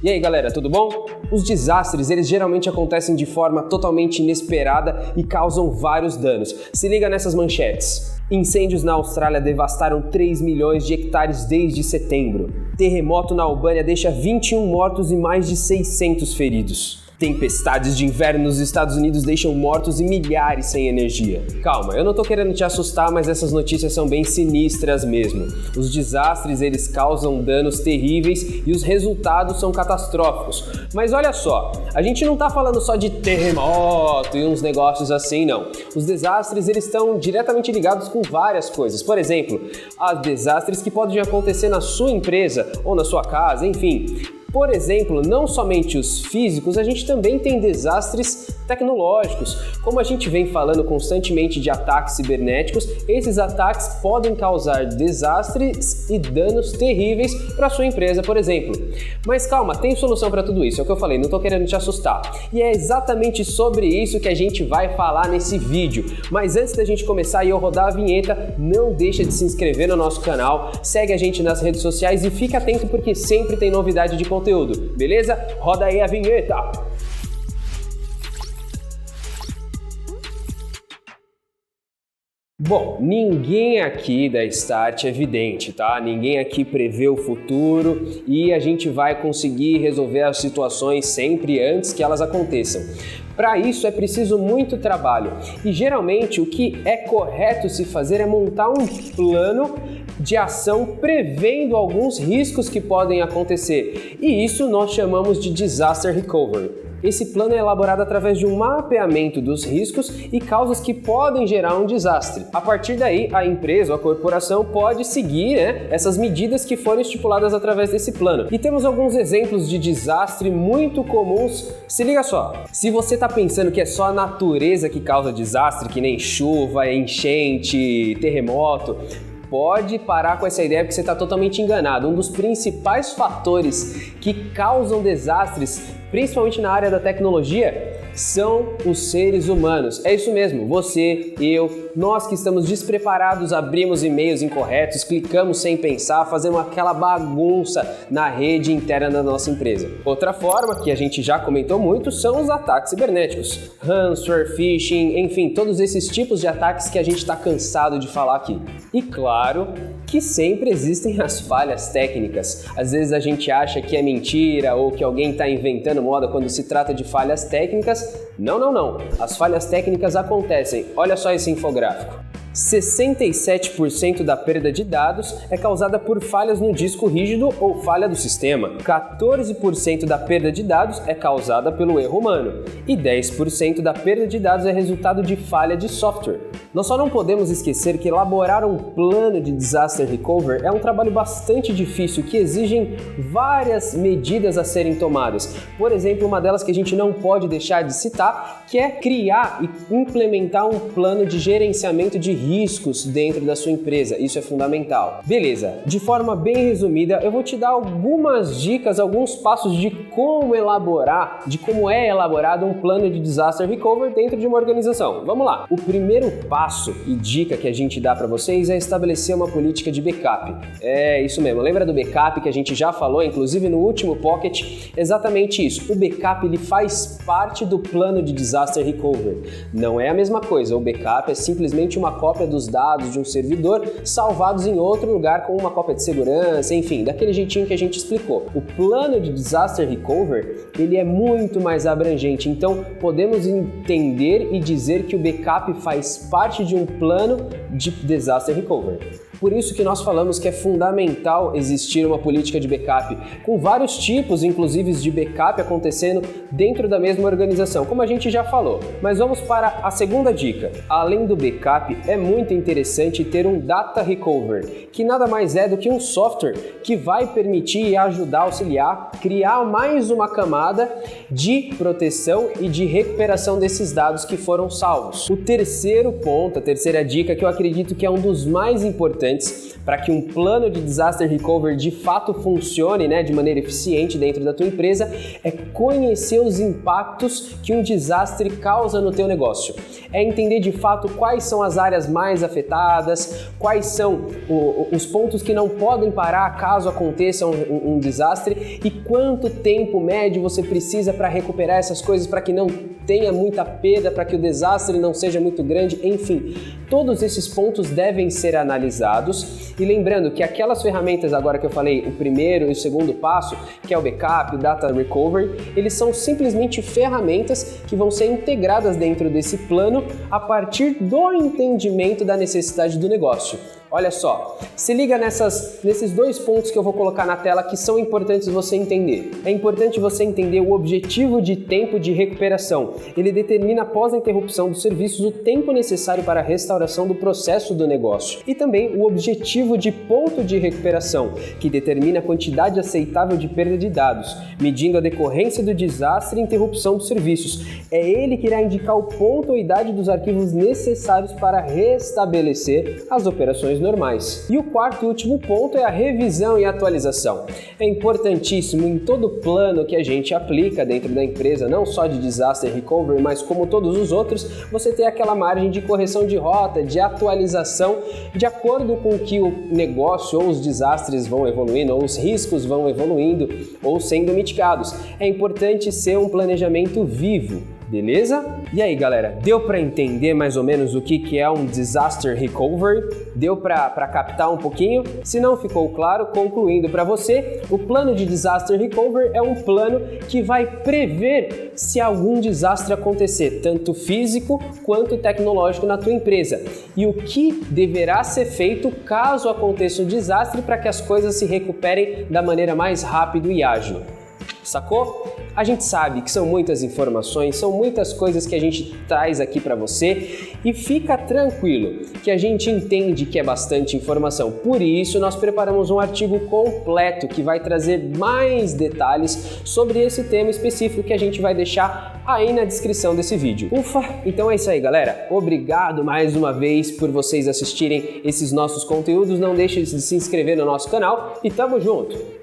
E aí galera, tudo bom? Os desastres, eles geralmente acontecem de forma totalmente inesperada e causam vários danos. Se liga nessas manchetes. Incêndios na Austrália devastaram 3 milhões de hectares desde setembro. Terremoto na Albânia deixa 21 mortos e mais de 600 feridos. Tempestades de inverno nos Estados Unidos deixam mortos e milhares sem energia. Calma, eu não tô querendo te assustar, mas essas notícias são bem sinistras mesmo. Os desastres, eles causam danos terríveis e os resultados são catastróficos. Mas olha só, a gente não tá falando só de terremoto e uns negócios assim, não. Os desastres, eles estão diretamente ligados com várias coisas. Por exemplo, há desastres que podem acontecer na sua empresa ou na sua casa, enfim. Por exemplo, não somente os físicos, a gente também tem desastres tecnológicos. Como a gente vem falando constantemente de ataques cibernéticos, esses ataques podem causar desastres e danos terríveis para sua empresa, por exemplo. Mas calma, tem solução para tudo isso, é o que eu falei, não estou querendo te assustar. E é exatamente sobre isso que a gente vai falar nesse vídeo. Mas antes da gente começar e eu rodar a vinheta, não deixa de se inscrever no nosso canal, segue a gente nas redes sociais e fica atento porque sempre tem novidade de conteúdo, beleza? Roda aí a vinheta! Bom, ninguém aqui da Start é vidente, tá? Ninguém aqui prevê o futuro e a gente vai conseguir resolver as situações sempre antes que elas aconteçam. Para isso é preciso muito trabalho e geralmente o que é correto se fazer é montar um plano de ação prevendo alguns riscos que podem acontecer e isso nós chamamos de Disaster Recovery. Esse plano é elaborado através de um mapeamento dos riscos e causas que podem gerar um desastre. A partir daí, a empresa ou a corporação pode seguir essas medidas que foram estipuladas através desse plano. E temos alguns exemplos de desastre muito comuns. Se liga só, se você está pensando que é só a natureza que causa desastre, que nem chuva, enchente, terremoto, pode parar com essa ideia porque você está totalmente enganado. Um dos principais fatores que causam desastres, principalmente na área da tecnologia, são os seres humanos. É isso mesmo, você, eu, nós que estamos despreparados, abrimos e-mails incorretos, clicamos sem pensar, fazemos aquela bagunça na rede interna da nossa empresa. Outra forma, que a gente já comentou muito, são os ataques cibernéticos. Ransomware, phishing, enfim, todos esses tipos de ataques que a gente está cansado de falar aqui. E claro que sempre existem as falhas técnicas. Às vezes a gente acha que é mentira ou que alguém está inventando moda quando se trata de falhas técnicas. Não. As falhas técnicas acontecem. Olha só esse infográfico. 67% da perda de dados é causada por falhas no disco rígido ou falha do sistema. 14% da perda de dados é causada pelo erro humano. E 10% da perda de dados é resultado de falha de software. Nós só não podemos esquecer que elaborar um plano de Disaster Recovery é um trabalho bastante difícil que exige várias medidas a serem tomadas. Por exemplo, uma delas que a gente não pode deixar de citar, que é criar e implementar um plano de gerenciamento de riscos dentro da sua empresa. Isso é fundamental. Beleza, de forma bem resumida, eu vou te dar algumas dicas, alguns passos de como elaborar, de como é elaborado um plano de Disaster Recovery dentro de uma organização. Vamos lá. O primeiro passo e dica que a gente dá para vocês é estabelecer uma política de backup. É isso mesmo. Lembra do backup que a gente já falou, inclusive no último Pocket? Exatamente isso. O backup ele faz parte do plano de Disaster Recovery. Não é a mesma coisa. O backup é simplesmente uma cópia dos dados de um servidor salvados em outro lugar com uma cópia de segurança, enfim, daquele jeitinho que a gente explicou. O plano de Disaster Recovery, ele é muito mais abrangente, então podemos entender e dizer que o backup faz parte de um plano de Disaster Recovery. Por isso que nós falamos que é fundamental existir uma política de backup, com vários tipos, inclusive, de backup acontecendo dentro da mesma organização, como a gente já falou. Mas vamos para a segunda dica. Além do backup, é muito interessante ter um Data Recovery, que nada mais é do que um software que vai permitir e ajudar, auxiliar, criar mais uma camada de proteção e de recuperação desses dados que foram salvos. O terceiro ponto ponto, a terceira dica, que eu acredito que é um dos mais importantes para que um plano de disaster recovery de fato funcione, né, de maneira eficiente dentro da tua empresa, é conhecer os impactos que um desastre causa no teu negócio. É entender de fato quais são as áreas mais afetadas, quais são os pontos que não podem parar caso aconteça um desastre e quanto tempo médio você precisa para recuperar essas coisas para que não tenha muita perda, para que o desastre não seja muito grande, enfim. Todos esses pontos devem ser analisados e lembrando que aquelas ferramentas agora que eu falei, o primeiro e o segundo passo, que é o backup, o data recovery, eles são simplesmente ferramentas que vão ser integradas dentro desse plano a partir do entendimento da necessidade do negócio. Olha só, se liga nesses dois pontos que eu vou colocar na tela que são importantes você entender. É importante você entender o objetivo de tempo de recuperação. Ele determina após a interrupção dos serviços o tempo necessário para a restauração do processo do negócio. E também o objetivo de ponto de recuperação, que determina a quantidade aceitável de perda de dados, medindo a decorrência do desastre e interrupção dos serviços. É ele que irá indicar o ponto ou idade dos arquivos necessários para restabelecer as operações normais. E o quarto e último ponto é a revisão e atualização. É importantíssimo em todo plano que a gente aplica dentro da empresa, não só de disaster recovery, mas como todos os outros, você ter aquela margem de correção de rota, de atualização, de acordo com que o negócio ou os desastres vão evoluindo, ou os riscos vão evoluindo ou sendo mitigados. É importante ser um planejamento vivo. Beleza? E aí, galera, deu para entender mais ou menos o que é um disaster recovery? Deu para captar um pouquinho? Se não ficou claro, concluindo para você, o plano de disaster recovery é um plano que vai prever se algum desastre acontecer, tanto físico quanto tecnológico na tua empresa, e o que deverá ser feito caso aconteça um desastre para que as coisas se recuperem da maneira mais rápida e ágil. Sacou? A gente sabe que são muitas informações, são muitas coisas que a gente traz aqui para você e fica tranquilo que a gente entende que é bastante informação. Por isso, nós preparamos um artigo completo que vai trazer mais detalhes sobre esse tema específico que a gente vai deixar aí na descrição desse vídeo. Ufa! Então é isso aí, galera. Obrigado mais uma vez por vocês assistirem esses nossos conteúdos. Não deixe de se inscrever no nosso canal e tamo junto!